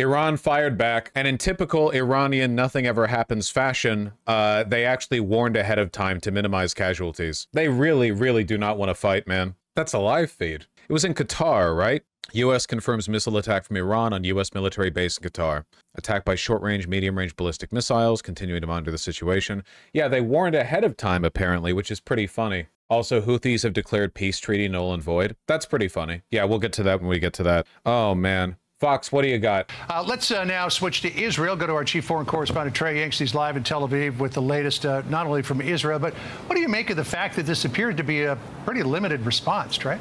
Iran fired back, and in typical Iranian nothing ever happens fashion, they actually warned ahead of time to minimize casualties. They really, really do not want to fight, man. That's a live feed. It was in Qatar, right? U.S. confirms missile attack from Iran on U.S. military base in Qatar. Attack by short-range, medium-range ballistic missiles, continuing to monitor the situation. Yeah, they warned ahead of time, apparently, which is pretty funny. Also, Houthis have declared peace treaty null and void. That's pretty funny. Yeah, we'll get to that when we get to that. Oh, man. Fox, what do you got? Let's now switch to Israel. Go to our chief foreign correspondent, Trey Yanks. He's live in Tel Aviv with the latest, not only from Israel, but what do you make of the fact that this appeared to be a pretty limited response, Trey?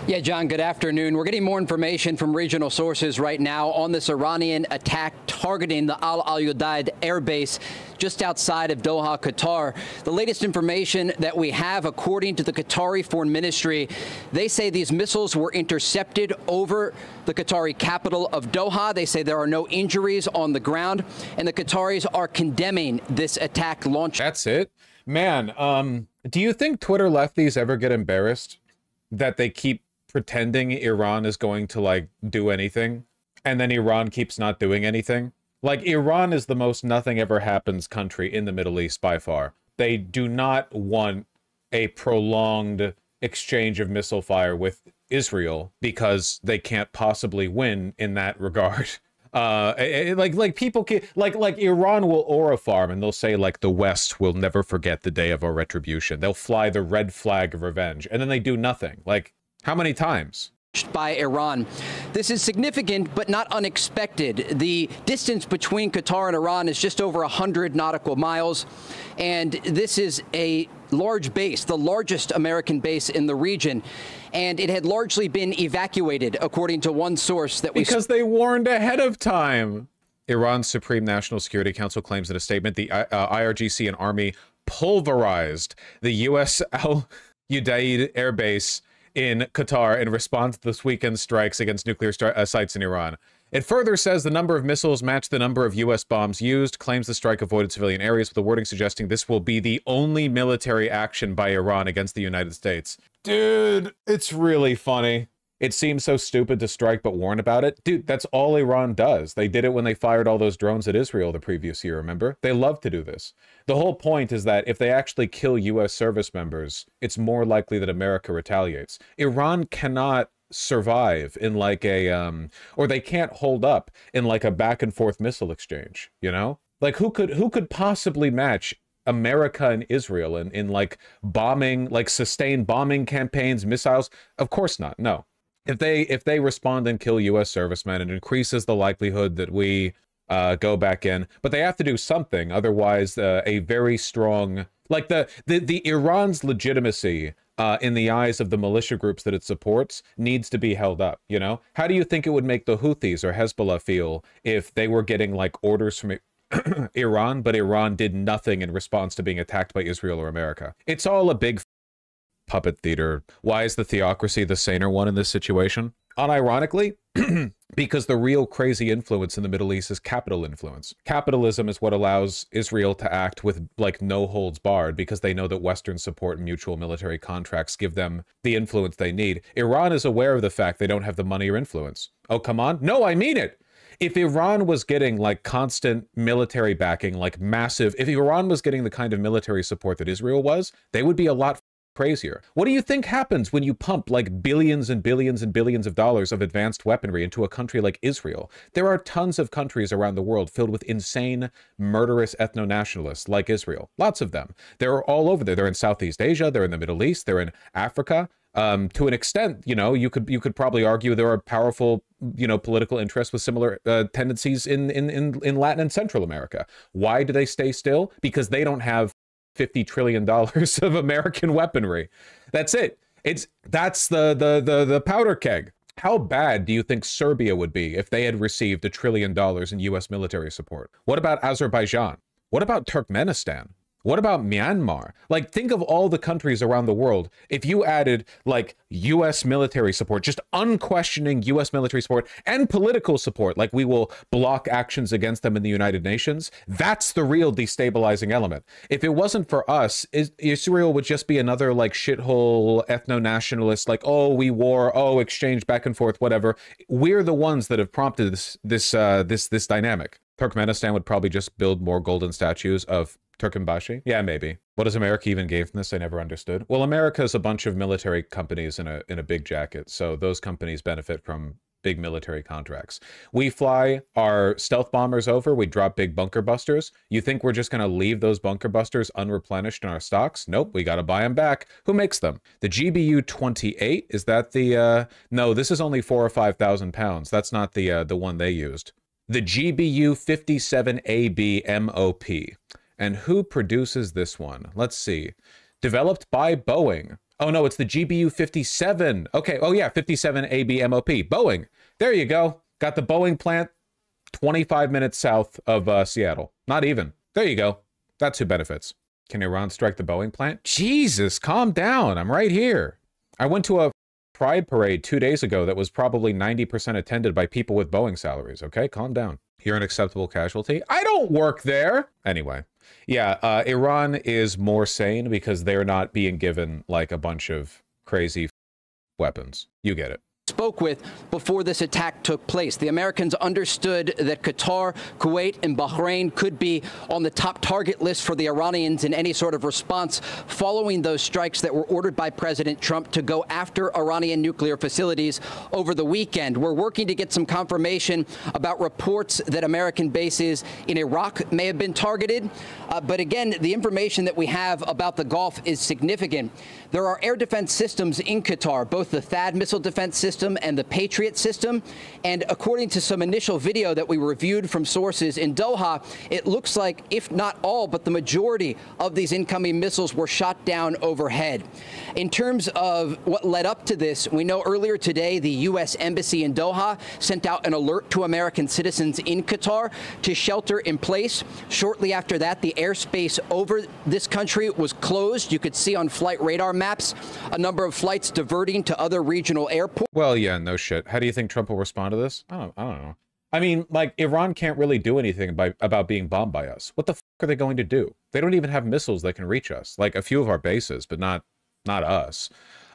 Yeah, John, good afternoon. We're getting more information from regional sources right now on this Iranian attack targeting the Al Udeid air base just outside of Doha, Qatar. The latest information that we have, according to the Qatari Foreign Ministry, they say these missiles were intercepted over the Qatari capital of Doha. They say there are no injuries on the ground, and the Qataris are condemning this attack launch. That's it? Man, do you think Twitter lefties ever get embarrassed that they keep pretending Iran is going to, like, do anything, and then Iran keeps not doing anything? Like, Iran is the most nothing ever happens country in the Middle East by far. They do not want a prolonged exchange of missile fire with Israel because they can't possibly win in that regard. Like people can, like Iran will aura farm and they'll say, like, the West will never forget the day of our retribution. They'll fly the red flag of revenge, and then they do nothing. Like, how many times? By Iran. This is significant but not unexpected. The distance between Qatar and Iran is just over 100 nautical miles, and this is a large base, the largest American base in the region, and it had largely been evacuated, according to one source that we... Because they warned ahead of time. Iran's Supreme National Security Council claims in a statement the IRGC and Army pulverized the U.S. Al Udeid air base in Qatar in response to this weekend's strikes against nuclear sites in Iran. It further says the number of missiles matched the number of U.S. bombs used, claims the strike avoided civilian areas, with the wording suggesting this will be the only military action by Iran against the United States. Dude, it's really funny. It seems so stupid to strike but warn about it. Dude, that's all Iran does. They did it when they fired all those drones at Israel the previous year, remember? They love to do this. The whole point is that if they actually kill U.S. service members, it's more likely that America retaliates. Iran cannot survive in like a, or they can't hold up in like a back and forth missile exchange, you know? Like who could possibly match America and Israel in like bombing, like sustained bombing campaigns, missiles? Of course not, no. If they respond and kill U.S. servicemen, it increases the likelihood that we go back in. But they have to do something, otherwise a very strong, like the Iran's legitimacy in the eyes of the militia groups that it supports needs to be held up. You know, how do you think it would make the Houthis or Hezbollah feel if they were getting like orders from Iran, but Iran did nothing in response to being attacked by Israel or America? It's all a big puppet theater. Why is the theocracy the saner one in this situation? Unironically, because the real crazy influence in the Middle East is capital influence. Capitalism is what allows Israel to act with like no holds barred, because they know that Western support and mutual military contracts give them the influence they need. Iran is aware of the fact they don't have the money or influence. Oh, come on. No, I mean it. If Iran was getting like constant military backing, like massive, if Iran was getting the kind of military support that Israel was, they would be a lot crazier. What do you think happens when you pump like billions and billions and billions of dollars of advanced weaponry into a country like Israel? There are tons of countries around the world filled with insane, murderous ethno-nationalists like Israel. Lots of them. They're all over there. They're in Southeast Asia. They're in the Middle East. They're in Africa. To an extent, you know, you could probably argue there are powerful, you know, political interests with similar tendencies in Latin and Central America. Why do they stay still? Because they don't have $50 trillion of American weaponry. That's it. That's the powder keg. How bad do you think Serbia would be if they had received $1 trillion in U.S. military support? What about Azerbaijan? What about Turkmenistan? What about Myanmar? Like, think of all the countries around the world. If you added, like, U.S. military support, just unquestioning U.S. military support and political support, like we will block actions against them in the United Nations, that's the real destabilizing element. If it wasn't for us, Israel would just be another, like, shithole ethno-nationalist, like, oh, we war, oh, exchange back and forth, whatever. We're the ones that have prompted this dynamic. Turkmenistan would probably just build more golden statues of Turkmenbashi? Yeah, maybe. What does America even gain from this? I never understood. Well, America is a bunch of military companies in a big jacket, so those companies benefit from big military contracts. We fly our stealth bombers over, we drop big bunker busters. You think we're just going to leave those bunker busters unreplenished in our stocks? Nope, we got to buy them back. Who makes them? The GBU-28? Is that the... No, this is only 4,000 or 5,000 pounds. That's not the one they used. The GBU-57AB MOP. And who produces this one? Let's see. Developed by Boeing. Oh, no, it's the GBU-57. Okay, oh yeah, 57AB MOP. Boeing. There you go. Got the Boeing plant 25 minutes south of Seattle. Not even. There you go. That's who benefits. Can Iran strike the Boeing plant? Jesus, calm down. I'm right here. I went to a Pride parade 2 days ago that was probably 90% attended by people with Boeing salaries, okay? Calm down. You're an acceptable casualty? I don't work there! Anyway. Yeah, Iran is more sane because they're not being given, like, a bunch of crazy weapons. You get it. Spoke with before this attack took place. The Americans understood that Qatar, Kuwait, and Bahrain could be on the top target list for the Iranians in any sort of response following those strikes that were ordered by President Trump to go after Iranian nuclear facilities over the weekend. We're working to get some confirmation about reports that American bases in Iraq may have been targeted. But again, the information that we have about the Gulf is significant. There are air defense systems in Qatar, both the THAAD missile defense system and the Patriot system. And according to some initial video that we reviewed from sources in Doha, it looks like, if not all, but the majority of these incoming missiles were shot down overhead. In terms of what led up to this, we know earlier today the U.S. Embassy in Doha sent out an alert to American citizens in Qatar to shelter in place. Shortly after that, the airspace over this country was closed. You could see on flight radar maps a number of flights diverting to other regional airports. Well, yeah, no shit. How do you think Trump will respond to this? I don't know. I mean, like, Iran can't really do anything about being bombed by us. What the fuck are they going to do? They don't even have missiles that can reach us. Like, a few of our bases, but not us.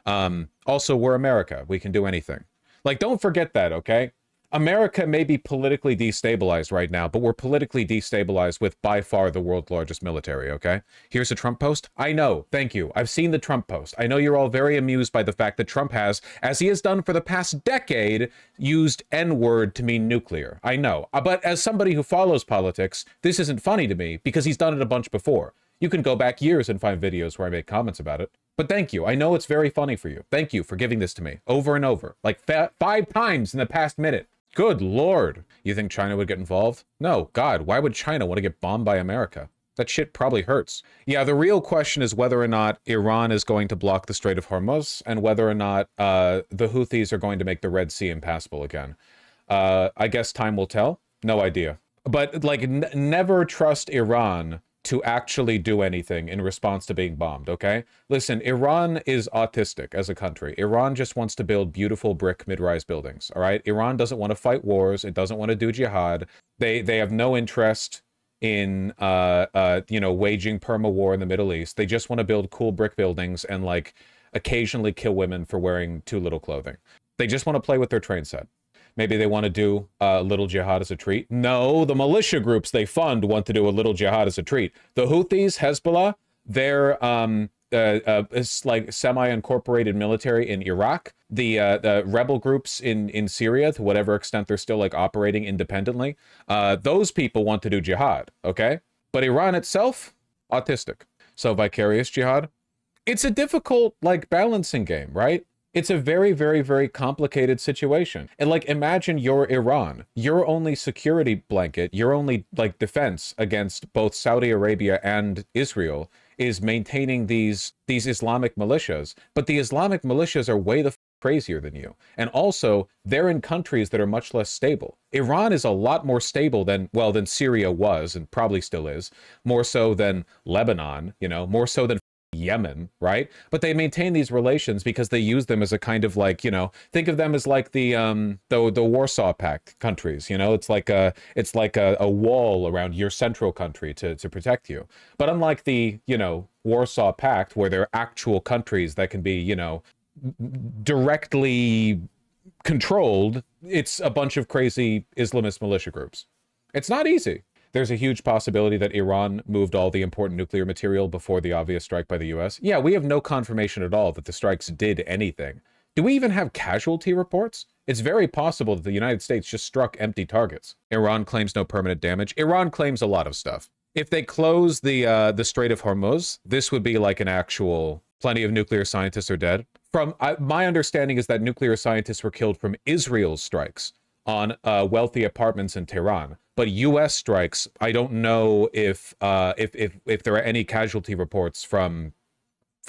Also, we're America. We can do anything. Like, don't forget that, okay? America may be politically destabilized right now, but we're politically destabilized with by far the world's largest military, okay? Here's a Trump post. I know, thank you. I've seen the Trump post. I know you're all very amused by the fact that Trump has, as he has done for the past decade, used N-word to mean nuclear. I know. But as somebody who follows politics, this isn't funny to me because he's done it a bunch before. You can go back years and find videos where I make comments about it. But thank you. I know it's very funny for you. Thank you for giving this to me over and over, like 5 times in the past minute. Good Lord. You think China would get involved? No, God, why would China want to get bombed by America? That shit probably hurts. Yeah, the real question is whether or not Iran is going to block the Strait of Hormuz and whether or not the Houthis are going to make the Red Sea impassable again. I guess time will tell. No idea. But, like, never trust Iran to actually do anything in response to being bombed, okay? Listen, Iran is autistic as a country. Iran just wants to build beautiful brick mid-rise buildings, all right? Iran doesn't want to fight wars. It doesn't want to do jihad. They have no interest in, waging perma-war in the Middle East. They just want to build cool brick buildings and, like, occasionally kill women for wearing too little clothing. They just want to play with their train set. Maybe they want to do a little jihad as a treat. No, the militia groups they fund want to do a little jihad as a treat. The Houthis, Hezbollah, they're it's like semi-incorporated military in Iraq. The rebel groups in Syria, to whatever extent they're still like operating independently, those people want to do jihad, okay? But Iran itself, autistic. So vicarious jihad, it's a difficult like balancing game, right? It's a very, very, very complicated situation. And like, imagine you're Iran. Your only security blanket, your only like defense against both Saudi Arabia and Israel is maintaining these Islamic militias. But the Islamic militias are way the crazier than you. And also, they're in countries that are much less stable. Iran is a lot more stable than, well, than Syria was, and probably still is, more so than Lebanon, you know, more so than Yemen, right? But they maintain these relations because they use them as a kind of like, you know, think of them as like the Warsaw Pact countries, you know, it's like a wall around your central country to protect you. But unlike the, you know, Warsaw Pact, where there are actual countries that can be, you know, directly controlled, it's a bunch of crazy Islamist militia groups. It's not easy. There's a huge possibility that Iran moved all the important nuclear material before the obvious strike by the US. Yeah, we have no confirmation at all that the strikes did anything. Do we even have casualty reports? It's very possible that the United States just struck empty targets. Iran claims no permanent damage. Iran claims a lot of stuff. If they close the Strait of Hormuz, this would be like an actual plenty of nuclear scientists are dead. From my understanding is that nuclear scientists were killed from Israel's strikes on wealthy apartments in Tehran. But U.S. strikes, I don't know if there are any casualty reports from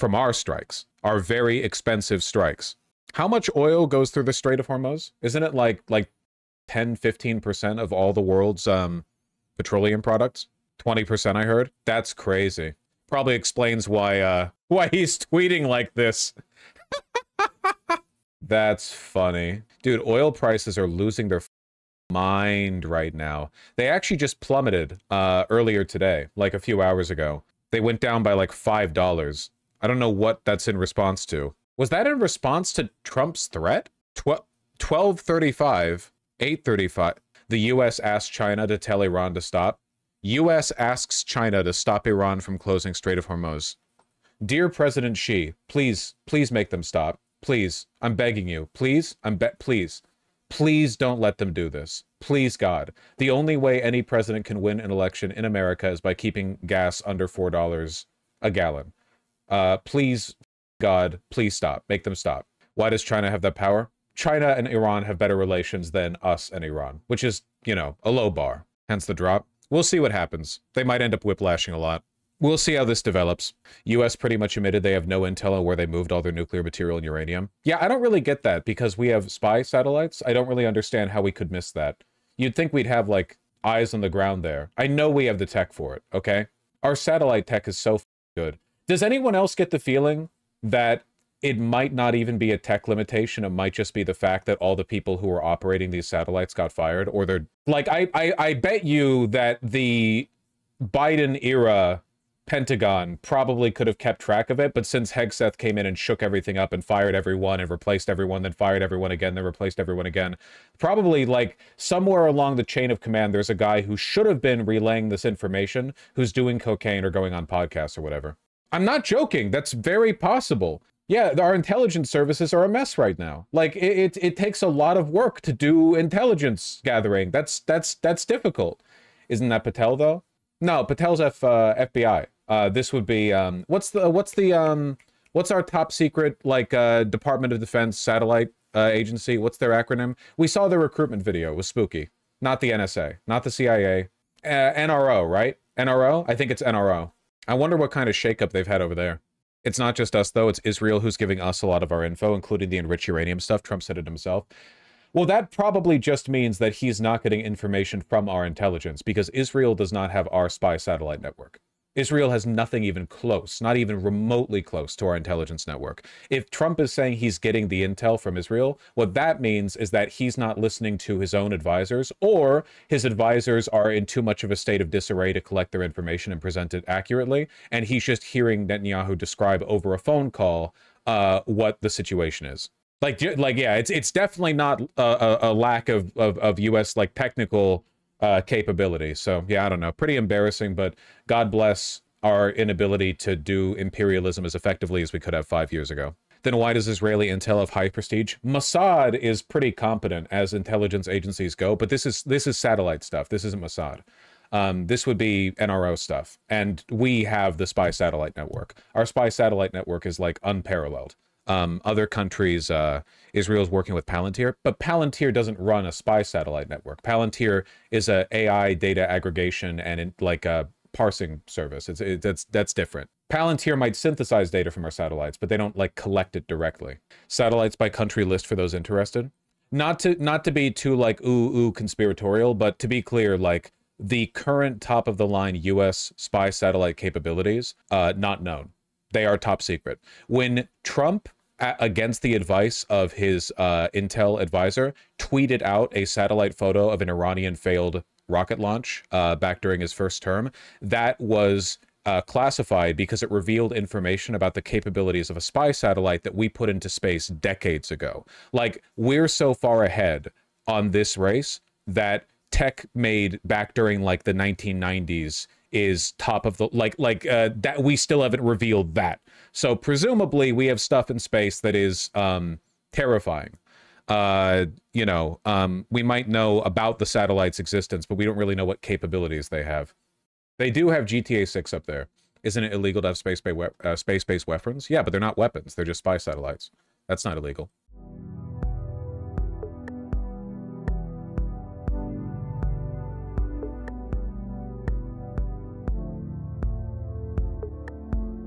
our strikes, our very expensive strikes. How much oil goes through the Strait of Hormuz? Isn't it like 10-15% of all the world's petroleum products? 20%, I heard. That's crazy. Probably explains why he's tweeting like this. That's funny. Dude, oil prices are losing their mind right now. They actually just plummeted earlier today, like a few hours ago. They went down by like $5. I don't know what that's in response to. Was that in response to Trump's threat? 12:35, 8:35. The U.S. asked China to tell Iran to stop. U.S. asks China to stop Iran from closing Strait of Hormuz. Dear President Xi, please make them stop. Please, I'm begging you. Please, please don't let them do this. Please, God. The only way any president can win an election in America is by keeping gas under $4 a gallon. Please, God, please stop. Make them stop. Why does China have that power? China and Iran have better relations than us and Iran, which is, you know, a low bar. Hence the drop. We'll see what happens. They might end up whiplashing a lot. We'll see how this develops. U.S. pretty much admitted they have no intel on where they moved all their nuclear material and uranium. Yeah, I don't really get that because we have spy satellites. I don't really understand how we could miss that. You'd think we'd have, like, eyes on the ground there. I know we have the tech for it, okay? Our satellite tech is so good. Does anyone else get the feeling that it might not even be a tech limitation? It might just be the fact that all the people who are operating these satellites got fired, or they're... Like, I bet you that the Biden-era Pentagon probably could have kept track of it, but since Hegseth came in and shook everything up and fired everyone and replaced everyone, then fired everyone again, then replaced everyone again, probably like somewhere along the chain of command, there's a guy who should have been relaying this information who's doing cocaine or going on podcasts or whatever. I'm not joking. That's very possible. Yeah, our intelligence services are a mess right now. Like it takes a lot of work to do intelligence gathering. That's difficult. Isn't that Patel though? No, Patel's FBI. This would be what's our top secret like Department of Defense satellite agency? What's their acronym? We saw the recruitment video. It was spooky. Not the NSA, not the CIA. NRO, right? NRO? I think it's NRO. I wonder what kind of shakeup they've had over there. It's not just us, though. It's Israel who's giving us a lot of our info, including the enriched uranium stuff. Trump said it himself. Well, that probably just means that he's not getting information from our intelligence, because Israel does not have our spy satellite network. Israel has nothing even close, not even remotely close to our intelligence network. If Trump is saying he's getting the intel from Israel, what that means is that he's not listening to his own advisors, or his advisors are in too much of a state of disarray to collect their information and present it accurately, and he's just hearing Netanyahu describe over a phone call what the situation is. Like yeah, it's definitely not a lack of U.S. like technical capability. So yeah, I don't know. Pretty embarrassing, but God bless our inability to do imperialism as effectively as we could have 5 years ago. Then why does Israeli intel have high prestige? Mossad is pretty competent as intelligence agencies go, but this is satellite stuff. This isn't Mossad. This would be NRO stuff, and we have the spy satellite network. Our spy satellite network is like unparalleled. Other countries, Israel's working with Palantir, but Palantir doesn't run a spy satellite network. Palantir is a AI data aggregation and like a parsing service. That's different. Palantir might synthesize data from our satellites, but they don't like collect it directly. Satellites by country list for those interested. Not to be too like ooh conspiratorial, but to be clear, like the current top of the line US spy satellite capabilities, not known. They are top secret. When Trump, against the advice of his intel advisor, tweeted out a satellite photo of an Iranian failed rocket launch back during his first term, that was classified because it revealed information about the capabilities of a spy satellite that we put into space decades ago. Like, we're so far ahead on this race that tech made back during like the 1990s is top of the that we still haven't revealed that. So presumably we have stuff in space that is terrifying. You know, we might know about the satellite's existence, but we don't really know what capabilities they have. They do have GTA 6 up there. Isn't it illegal to have space-based weapons? Yeah, but they're not weapons. They're just spy satellites. That's not illegal.